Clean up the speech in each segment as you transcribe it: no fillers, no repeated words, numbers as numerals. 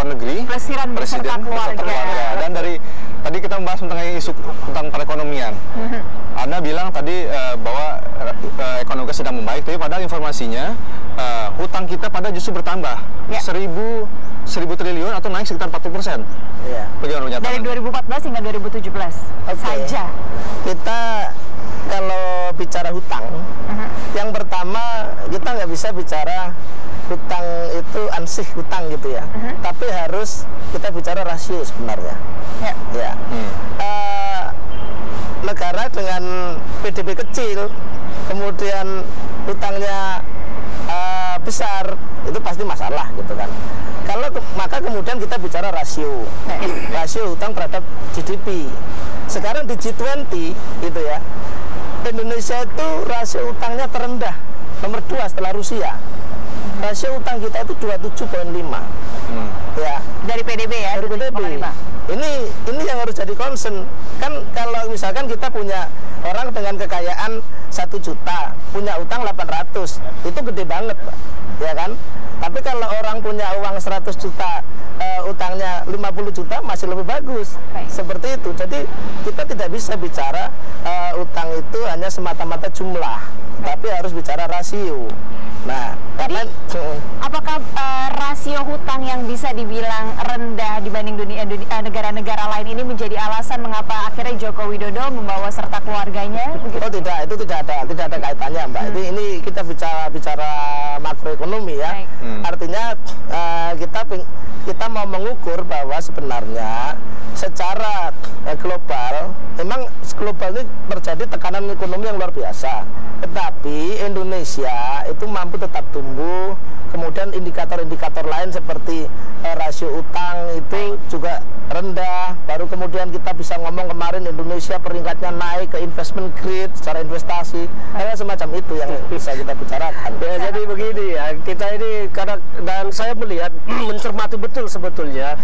luar negeri, Presiden beserta keluarga. Dan dari tadi kita membahas tentang isu tentang perekonomian. Anda bilang tadi bahwa ekonomi sedang membaik, tapi padahal informasinya hutang kita pada justru bertambah 1.000 triliun atau naik sekitar 40%. Iya. Bagaimana pernyataan? Dari 2014 hingga 2017 saja. Kita kalau bicara hutang, yang pertama kita nggak bisa bicara hutang itu ansih hutang gitu ya, tapi harus kita bicara rasio sebenarnya. Ya. Negara dengan PDB kecil, kemudian hutangnya besar, itu pasti masalah gitu kan. Maka kemudian kita bicara rasio hutang terhadap GDP. Sekarang di G20 gitu ya, Indonesia itu rasio utangnya terendah, nomor 2 setelah Rusia. Rasio utang kita itu 27,5. Ya. Dari PDB ya, dari PDB. Ini yang harus jadi concern. Kan kalau misalkan kita punya orang dengan kekayaan 1 juta, punya utang 800, itu gede banget, Pak. Ya kan? Tapi kalau orang punya uang 100 juta, utangnya 50 juta masih lebih bagus. Seperti itu. Jadi kita tidak bisa bicara utang itu hanya semata-mata jumlah, tapi harus bicara rasio. Nah, jadi apakah rasio hutang yang bisa dibilang rendah dibanding negara-negara lain ini menjadi alasan mengapa akhirnya Joko Widodo membawa serta keluarga-nya? Oh tidak, itu tidak ada kaitannya, Mbak. Ini kita bicara makroekonomi ya. Artinya kita mau mengukur bahwa sebenarnya secara global, memang global ini terjadi tekanan ekonomi yang luar biasa. Tetapi Indonesia itu mampu tetap tumbuh, kemudian indikator-indikator lain seperti rasio utang itu juga rendah. Baru kemudian kita bisa ngomong kemarin Indonesia peringkatnya naik ke investment grade secara investasi. Hal semacam itu yang bisa kita bicarakan. Ya, jadi begini ya, kita ini dan saya melihat mencermati betul sebetulnya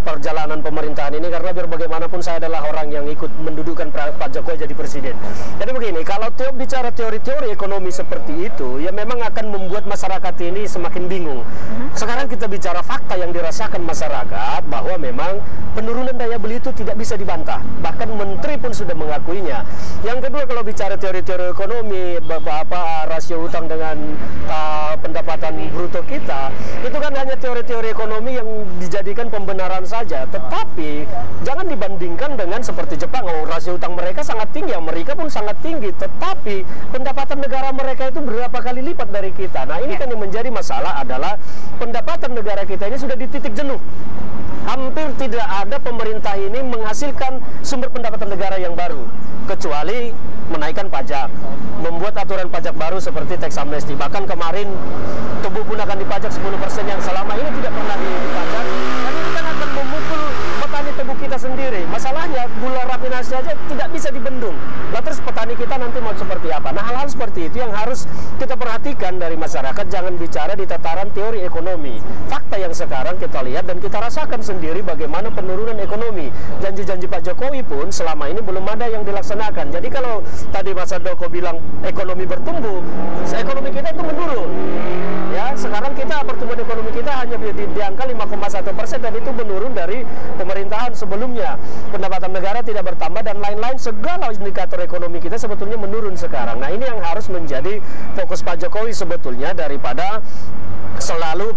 perjalanan pemerintahan ini, karena biar bagaimanapun saya adalah orang yang ikut mendudukkan Pak Jokowi jadi presiden. Jadi begini, kalau bicara teori-teori ekonomi seperti itu, ya memang akan membuat masyarakat ini semakin bingung. Sekarang kita bicara fakta yang dirasakan masyarakat, bahwa memang penurunan daya beli itu tidak bisa dibantah. Bahkan menteri pun sudah mengakuinya. Yang kedua, kalau bicara teori-teori ekonomi, rasio utang dengan pendapatan bruto kita, itu kan hanya teori-teori ekonomi yang dijadikan pembenaran saja. Tetapi jangan dibandingkan dengan seperti Jepang. Rasio utang mereka sangat tinggi, Amerika pun sangat tinggi, tetapi pendapatan negara mereka itu berapa kali lipat dari kita. Nah, ini kan yang menjadi masalah adalah pendapatan negara kita ini sudah di titik jenuh. Hampir tidak ada pemerintah ini menghasilkan sumber pendapatan negara yang baru, kecuali menaikkan pajak, membuat aturan pajak baru seperti tax amnesty. Bahkan kemarin tubuh pun akan dipajak 10% yang selama ini tidak pernah dipajak. Dan ini kan akan memukul petani tebu kita sendiri. Masalahnya gula rafinasi aja tidak bisa dibendung. Lah terus petani kita nanti mau seperti apa? Nah, hal-hal seperti itu yang harus kita perhatikan dari masyarakat. Jangan bicara di tataran teori ekonomi. Fakta yang sekarang kita lihat dan kita rasakan sendiri bagaimana penurunan ekonomi. Janji-janji Pak Jokowi pun selama ini belum ada yang dilaksanakan. Jadi kalau tadi Mas Handoko bilang ekonomi bertumbuh, ekonomi kita itu menurun. Ya, sekarang kita pertumbuhan ekonomi kita hanya di angka 5,1% dan itu menurun dari pemerintahan sebelumnya. Pendapatan negara tidak bertambah dan lain-lain, segala indikator ekonomi kita sebetulnya menurun sekarang. Nah, ini yang harus menjadi fokus Pak Jokowi sebetulnya, daripada selalu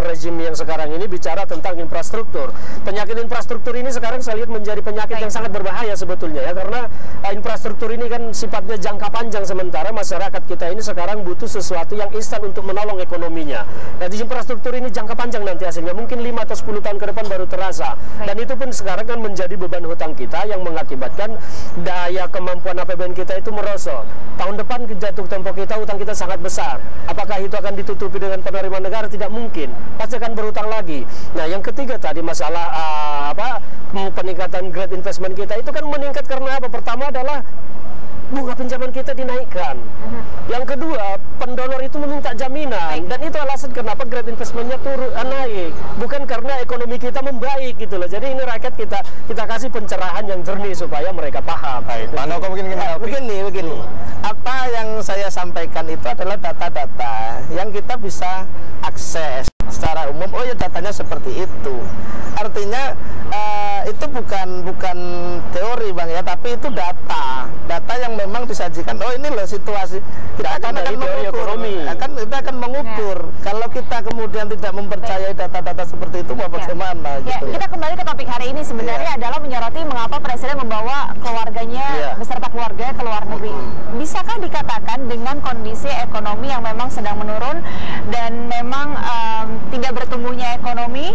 rezim yang sekarang ini bicara tentang infrastruktur. Penyakit infrastruktur ini sekarang saya lihat menjadi penyakit yang sangat berbahaya sebetulnya ya, karena infrastruktur ini kan sifatnya jangka panjang, sementara masyarakat kita ini sekarang butuh sesuatu yang instan untuk menolong ekonominya. Nah, di infrastruktur ini jangka panjang nanti hasilnya, mungkin 5 atau 10 tahun ke depan baru terasa. Dan itu pun sekarang kan menjadi beban hutang kita yang mengakibatkan daya kemampuan APBN kita itu merosot. Tahun depan jatuh tempo kita, hutang kita sangat besar. Apakah itu akan ditutupi dengan penerimaan negara? Tidak mungkin, pasti akan berhutang lagi. Nah, yang ketiga tadi masalah peningkatan grade investment kita itu kan meningkat karena apa? Pertama adalah bunga pinjaman kita dinaikkan. Yang kedua, pendonor itu meminta jaminan. Dan itu alasan kenapa grade investmentnya naik, bukan karena ekonomi kita membaik gitu loh. Jadi ini rakyat kita kasih pencerahan yang jernih supaya mereka paham. Pak Handoko begini. Apa yang saya sampaikan itu adalah data-data yang kita bisa akses secara umum. Oh ya, data katanya seperti itu. Artinya itu bukan teori Bang ya, tapi itu data yang memang disajikan. Oh ini loh situasi. Kita akan mengukur, kita akan mengukur. Kalau kita kemudian tidak mempercayai data-data seperti itu, mau bagaimana? Gitu. Kita kembali ke topik hari ini sebenarnya adalah menyoroti mengapa Presiden membawa keluarganya beserta keluarga ke luar negeri. Bisakah dikatakan dengan kondisi ekonomi yang memang sedang menurun dan memang tidak bertumbuhnya ekonomi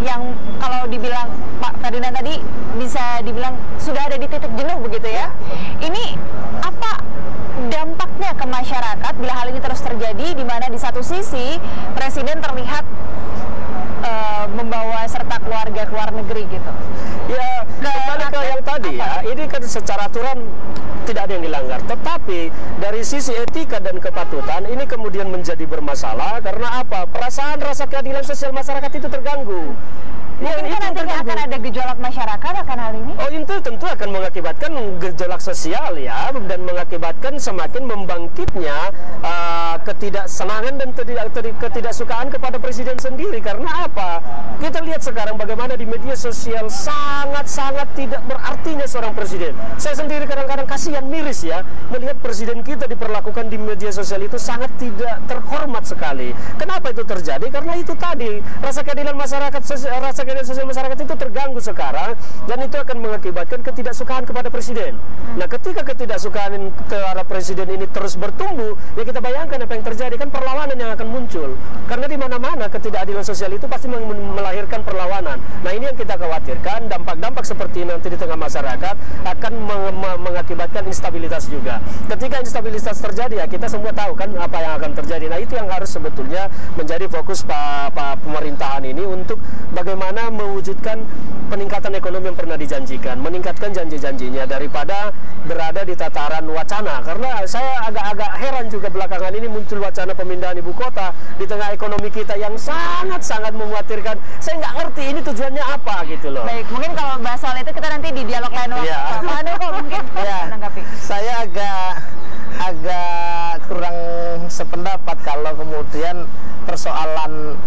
yang kalau dibilang Pak Ferdinand tadi bisa dibilang sudah ada di titik jenuh begitu ya. Ini apa dampaknya ke masyarakat bila hal ini terus terjadi, di mana di satu sisi Presiden terlihat membawa serta keluarga ke luar negeri gitu. Ya, kembali ke yang tadi ya, ini kan secara aturan tidak ada yang dilanggar. Tetapi dari sisi etika dan kepatutan ini kemudian menjadi bermasalah karena apa? Perasaan rasa keadilan sosial masyarakat itu terganggu. Mungkin kan nantinya akan ada gejolak masyarakat akan hal ini? Oh, itu tentu akan mengakibatkan gejolak sosial ya, dan mengakibatkan semakin membangkitnya ketidaksenangan dan ketidaksukaan kepada Presiden sendiri. Karena apa? Kita lihat sekarang bagaimana di media sosial sangat-sangat tidak berartinya seorang Presiden. Saya sendiri kadang-kadang kasihan, miris ya, melihat Presiden kita diperlakukan di media sosial itu sangat tidak terhormat sekali. Kenapa itu terjadi? Karena itu tadi, rasa keadilan masyarakat, rasa keadilan sosial masyarakat itu terganggu sekarang, dan itu akan mengakibatkan ketidaksukaan kepada Presiden. Nah, ketika ketidaksukaan kepada Presiden ini terus bertumbuh, ya kita bayangkan apa yang terjadi, kan perlawanan yang akan muncul. Karena di mana-mana ketidakadilan sosial itu pasti melahirkan perlawanan. Nah, ini yang kita khawatirkan, dampak-dampak seperti nanti di tengah masyarakat akan mengakibatkan instabilitas juga. Ketika instabilitas terjadi, ya kita semua tahu kan apa yang akan terjadi. Nah, itu yang harus sebetulnya menjadi fokus pemerintahan ini untuk bagaimana mewujudkan peningkatan ekonomi yang pernah dijanjikan, meningkatkan janji-janjinya daripada berada di tataran wacana. Karena saya agak-agak heran juga belakangan ini muncul wacana pemindahan ibu kota di tengah ekonomi kita yang sangat-sangat mengkhawatirkan. Saya nggak ngerti ini tujuannya apa gitu loh. Baik, mungkin kalau bahas soal itu kita nanti di dialog lain waktu. Pak Handoko mungkin menanggapi. Saya agak kurang sependapat kalau kemudian persoalan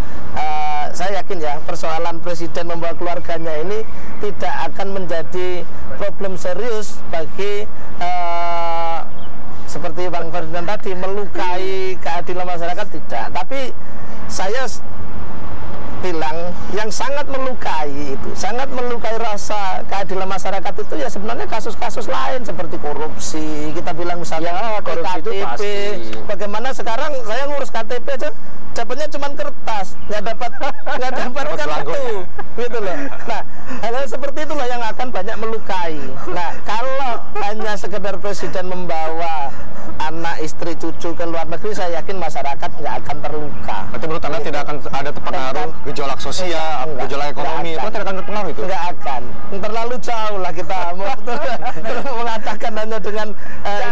saya yakin ya, persoalan Presiden membawa keluarganya ini tidak akan menjadi problem serius bagi seperti Bang Ferdinand tadi, melukai keadilan masyarakat, tidak. Tapi saya bilang yang sangat melukai itu, sangat melukai rasa keadilan masyarakat itu ya sebenarnya kasus-kasus lain seperti korupsi. Kita bilang misalnya korupsi KTP, itu pasti. Bagaimana sekarang saya ngurus KTP aja dapatnya cuma kertas, nggak dapat kartu, gitu loh. Nah, hal seperti itulah yang akan banyak melukai. Nah, kalau hanya sekedar Presiden membawa anak, istri, cucu ke luar negeri, saya yakin masyarakat nggak akan terluka. Berarti menurut Anda tidak akan ada pengaruh gejolak sosial, gejolak ekonomi, itu tidak akan terpengaruh itu? Nggak akan. Terlalu jauh lah kita mengatakan hanya dengan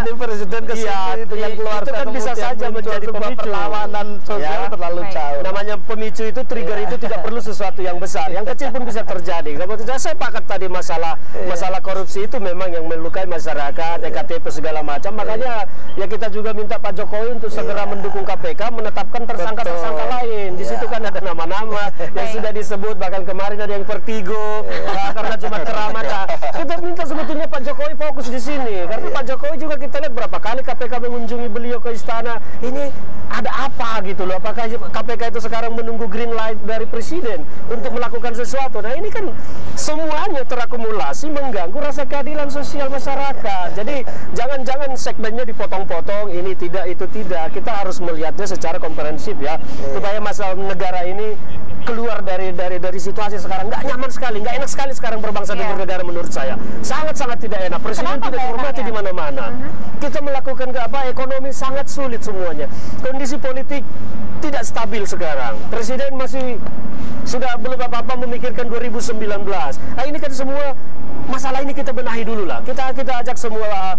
ini Presiden kesini dengan keluarga, itu kan bisa saja menjadi perlawanan sosial ya. Terlalu jauh. Namanya pemicu itu, trigger itu tidak perlu sesuatu yang besar, yang kecil pun bisa terjadi. Kemudian saya sepakat tadi masalah korupsi itu memang yang melukai masyarakat, EKTP segala macam. Makanya ya kita juga minta Pak Jokowi untuk segera mendukung KPK, menetapkan tersangka-tersangka lain. Di situ kan ada nama-nama yang sudah disebut, bahkan kemarin ada yang vertigo karena cuma ceramah. Kita minta sebetulnya Pak Jokowi fokus di sini, karena Pak Jokowi juga kita lihat berapa kali KPK mengunjungi beliau ke istana. Ini ada apa gitu loh? Apakah KPK itu sekarang menunggu green light dari Presiden untuk melakukan sesuatu? Nah, ini kan semuanya terakumulasi mengganggu rasa keadilan sosial masyarakat. Jadi jangan-jangan segmennya dipotong-potong, ini tidak, itu tidak. Kita harus melihatnya secara komprehensif ya, supaya masalah negara ini keluar dari situasi sekarang. Nggak nyaman sekali, nggak enak sekali sekarang berbangsa dan bernegara menurut saya. Sangat-sangat tidak enak. Presiden tidak dihormati di mana-mana. Kita melakukan ekonomi sangat sulit semuanya. Kondisi politik tidak stabil sekarang. Presiden masih sudah belum apa-apa memikirkan 2019. Nah, ini kan semua masalah ini kita benahi dulu lah. Kita ajak semua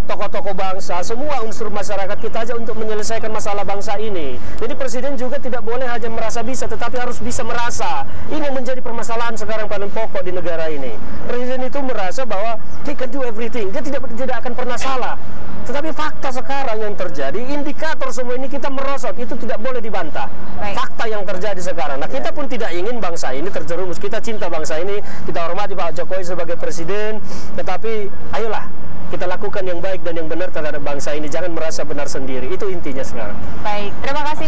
tokoh-tokoh bangsa, semua unsur masyarakat kita ajak untuk menyelesaikan masalah bangsa ini. Jadi Presiden juga tidak boleh hanya merasa bisa, tetapi harus bisa merasa. Ini yang menjadi permasalahan sekarang paling pokok di negara ini. Presiden itu merasa bahwa he can do everything, dia tidak akan pernah salah. Tetapi fakta sekarang yang terjadi, indikator semua ini kita merosot, itu tidak boleh dibantah. Fakta yang terjadi sekarang. Nah, kita pun tidak ingin ini terjerumus. Kita cinta bangsa ini, kita hormati Pak Jokowi sebagai presiden, tetapi ayolah kita lakukan yang baik dan yang benar terhadap bangsa ini, jangan merasa benar sendiri. Itu intinya sekarang. Baik, terima kasih